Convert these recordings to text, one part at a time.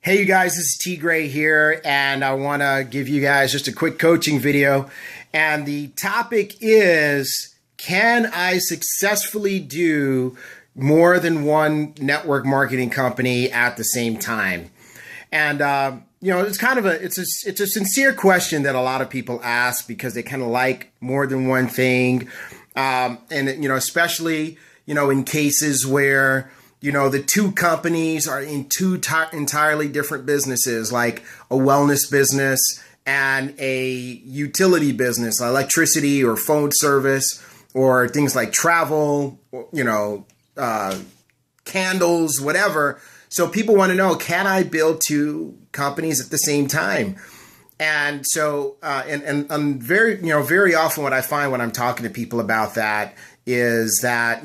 Hey you guys, this is T.Gray here, and I want to give you guys just a quick coaching video. And the topic is, can I successfully do more than one network marketing company at the same time? And it's kind of it's a sincere question that a lot of people ask because they kind of like more than one thing, especially in cases where the two companies are in two entirely different businesses, like a wellness business and a utility business, electricity or phone service, or things like travel, candles, whatever. So people want to know, can I build two companies at the same time? And so, and very often what I find when I'm talking to people about that is that,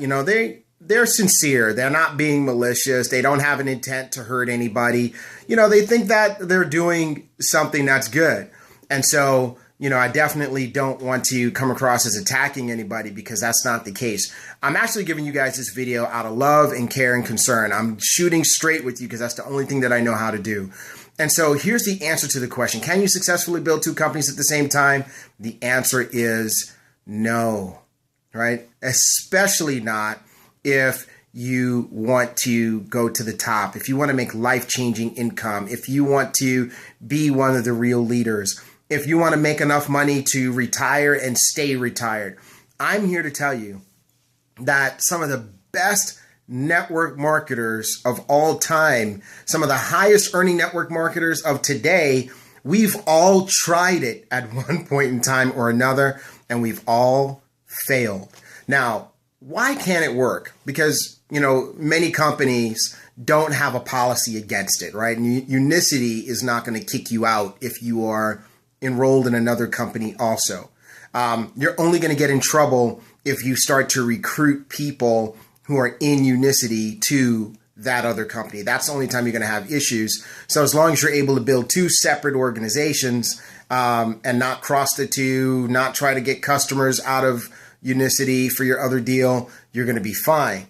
they're sincere. They're not being malicious. They don't have an intent to hurt anybody. They think that they're doing something that's good. And so, I definitely don't want to come across as attacking anybody because that's not the case. I'm actually giving you guys this video out of love and care and concern. I'm shooting straight with you because that's the only thing that I know how to do. And so here's the answer to the question. Can you successfully build two companies at the same time? The answer is no, right? Especially not if you want to go to the top, if you want to make life-changing income, if you want to be one of the real leaders, if you want to make enough money to retire and stay retired. I'm here to tell you that some of the best network marketers of all time, some of the highest earning network marketers of today, we've all tried it at one point in time or another, and we've all failed. Now, why can't it work? Because, many companies don't have a policy against it, right? And Unicity is not going to kick you out if you are enrolled in another company also. You're only going to get in trouble if you start to recruit people who are in Unicity to that other company. That's the only time you're going to have issues. So as long as you're able to build two separate organizations and not cross the two, not try to get customers out of Unicity for your other deal, you're going to be fine.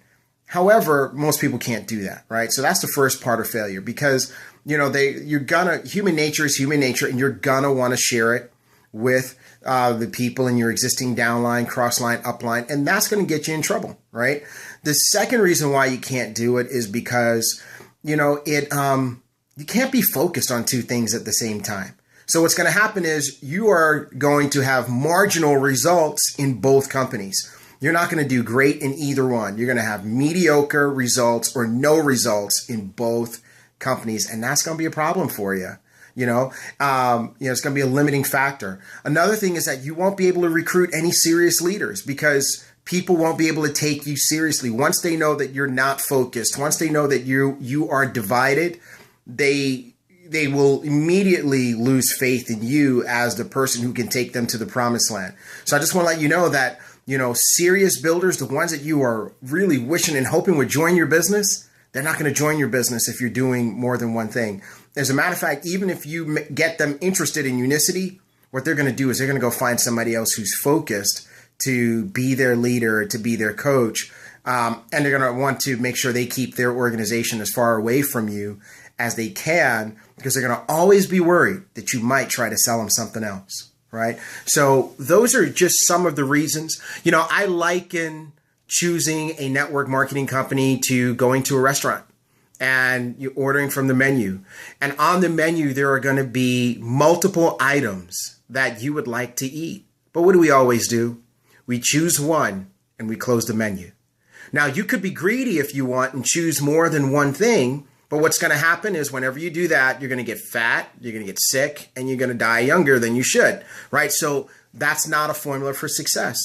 However, most people can't do that, right? So that's the first part of failure because, human nature is human nature, and you're going to want to share it with the people in your existing downline, crossline, upline, and that's going to get you in trouble, right? The second reason why you can't do it is because, you can't be focused on two things at the same time. So what's going to happen is you are going to have marginal results in both companies. You're not going to do great in either one. You're going to have mediocre results or no results in both companies. And that's going to be a problem for you. It's going to be a limiting factor. Another thing is that you won't be able to recruit any serious leaders because people won't be able to take you seriously. Once they know that you're not focused, once they know that you are divided, they will immediately lose faith in you as the person who can take them to the promised land. So I just want to let you know that, serious builders, the ones that you are really wishing and hoping would join your business, they're not going to join your business if you're doing more than one thing. As a matter of fact, even if you get them interested in Unicity, what they're going to do is they're going to go find somebody else who's focused to be their leader, to be their coach. And they're going to want to make sure they keep their organization as far away from you as they can, because they're going to always be worried that you might try to sell them something else, right? So those are just some of the reasons. I liken choosing a network marketing company to going to a restaurant and you're ordering from the menu. And on the menu, there are going to be multiple items that you would like to eat. But what do we always do? We choose one and we close the menu. Now, you could be greedy if you want and choose more than one thing. But what's going to happen is whenever you do that, you're going to get fat, you're going to get sick, and you're going to die younger than you should, right? So that's not a formula for success.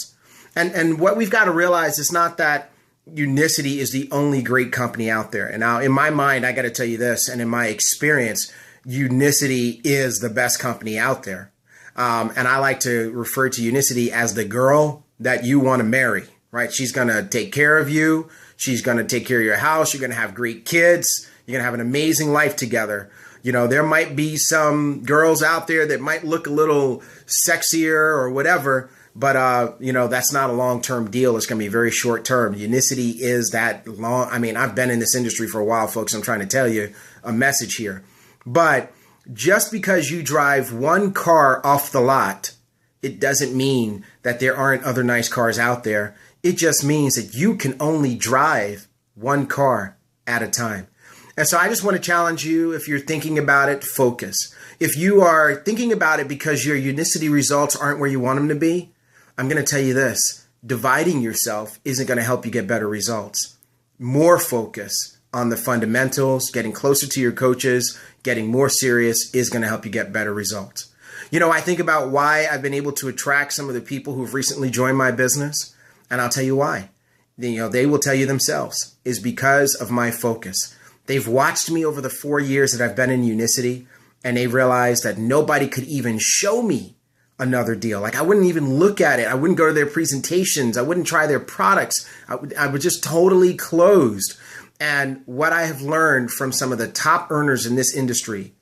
And what we've got to realize is not that Unicity is the only great company out there. And now in my mind, I got to tell you this, and in my experience, Unicity is the best company out there. And I like to refer to Unicity as the girl that you want to marry, right? She's going to take care of you. She's going to take care of your house. You're going to have great kids. You're going to have an amazing life together. There might be some girls out there that might look a little sexier or whatever, but, that's not a long-term deal. It's going to be very short-term. Unicity is that long. I mean, I've been in this industry for a while, folks. I'm trying to tell you a message here. But just because you drive one car off the lot, it doesn't mean that there aren't other nice cars out there. It just means that you can only drive one car at a time. And so I just want to challenge you, if you're thinking about it, focus. If you are thinking about it because your unicity results aren't where you want them to be, I'm going to tell you this: dividing yourself isn't going to help you get better results. More focus on the fundamentals, getting closer to your coaches, getting more serious is going to help you get better results. You know, I think about why I've been able to attract some of the people who've recently joined my business, and I'll tell you why. You know, they will tell you themselves, is because of my focus. They've watched me over the 4 years that I've been in Unicity, and they realized that nobody could even show me another deal. Like, I wouldn't even look at it. I wouldn't go to their presentations. I wouldn't try their products. I was just totally closed. And what I have learned from some of the top earners in this industry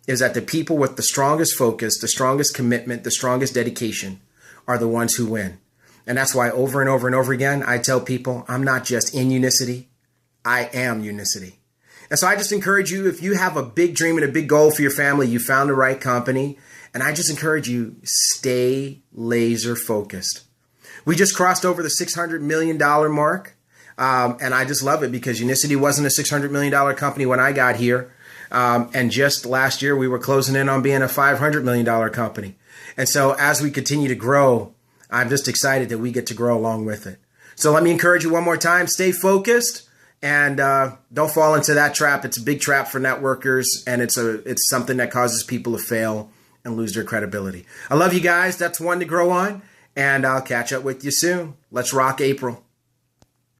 is that the people with the strongest focus, the strongest commitment, the strongest dedication are the ones who win. And that's why over and over and over again, I tell people, I'm not just in Unicity, I am Unicity. And so I just encourage you, if you have a big dream and a big goal for your family, you found the right company. And I just encourage you, stay laser focused. We just crossed over the $600 million mark. And I just love it because Unicity wasn't a $600 million company when I got here. And just last year, we were closing in on being a $500 million company. And so as we continue to grow, I'm just excited that we get to grow along with it. So let me encourage you one more time, stay focused and don't fall into that trap. It's a big trap for networkers, and it's something that causes people to fail and lose their credibility. I love you guys. That's one to grow on, and I'll catch up with you soon. Let's rock April.